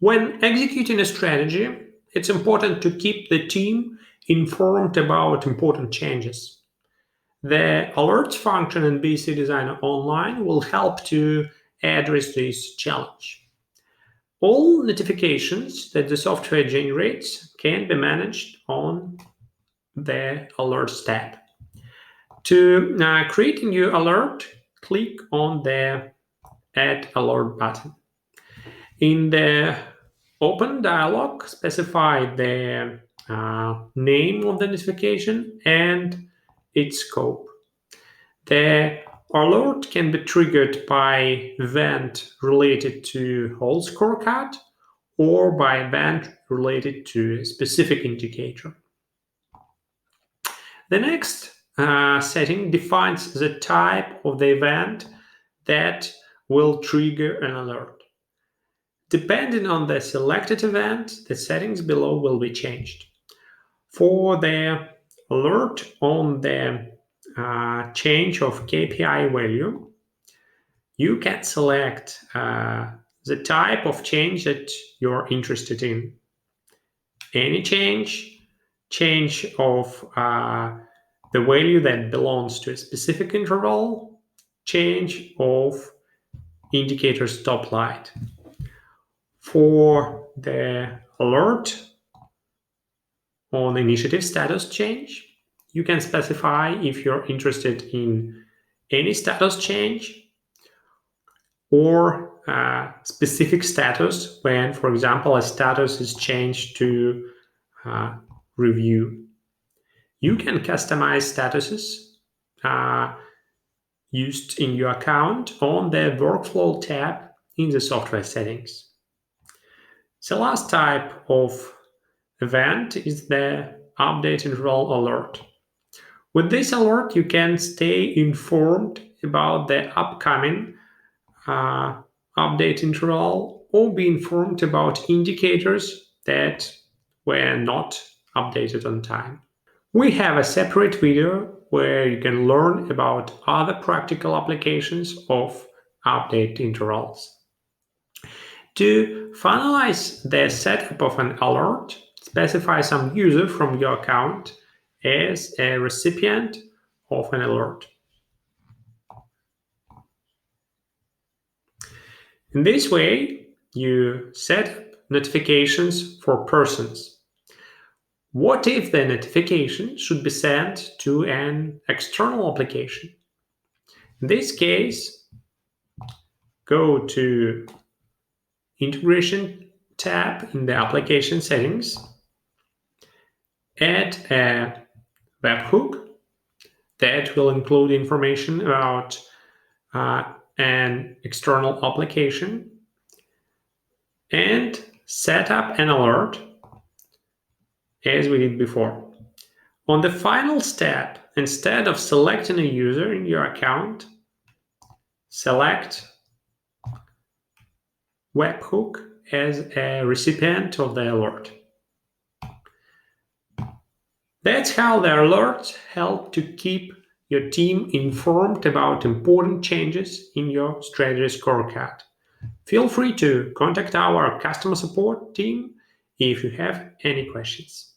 When executing a strategy, it's important to keep the team informed about important changes. The alerts function in BSC Designer Online will help to address this challenge. All notifications that the software generates can be managed on the Alerts tab. To create a new alert, click on the Add Alert button. In the Open dialog, specify the name of the notification and its scope. The alert can be triggered by event related to whole scorecard or by event related to a specific indicator. The next setting defines the type of the event that will trigger an alert. Depending on the selected event, the settings below will be changed. For the alert on the change of KPI value, you can select the type of change that you're interested in. Any change of the value that belongs to a specific interval, change of indicator stop light. For the alert on initiative status change, you can specify if you're interested in any status change or specific status when, for example, a status is changed to review. You can customize statuses used in your account on the Workflow tab in the software settings. The last type of event is the update interval alert. With this alert, you can stay informed about the upcoming update interval or be informed about indicators that were not updated on time. We have a separate video where you can learn about other practical applications of update intervals. To finalize the setup of an alert, specify some user from your account as a recipient of an alert. In this way, you set up notifications for persons. What if the notification should be sent to an external application? In this case, go to Integration tab in the Application Settings, add a webhook that will include information about an external application, and set up an alert as we did before. On the final step, instead of selecting a user in your account, select webhook as a recipient of the alert. That's how the alerts help to keep your team informed about important changes in your strategy scorecard. Feel free to contact our customer support team if you have any questions.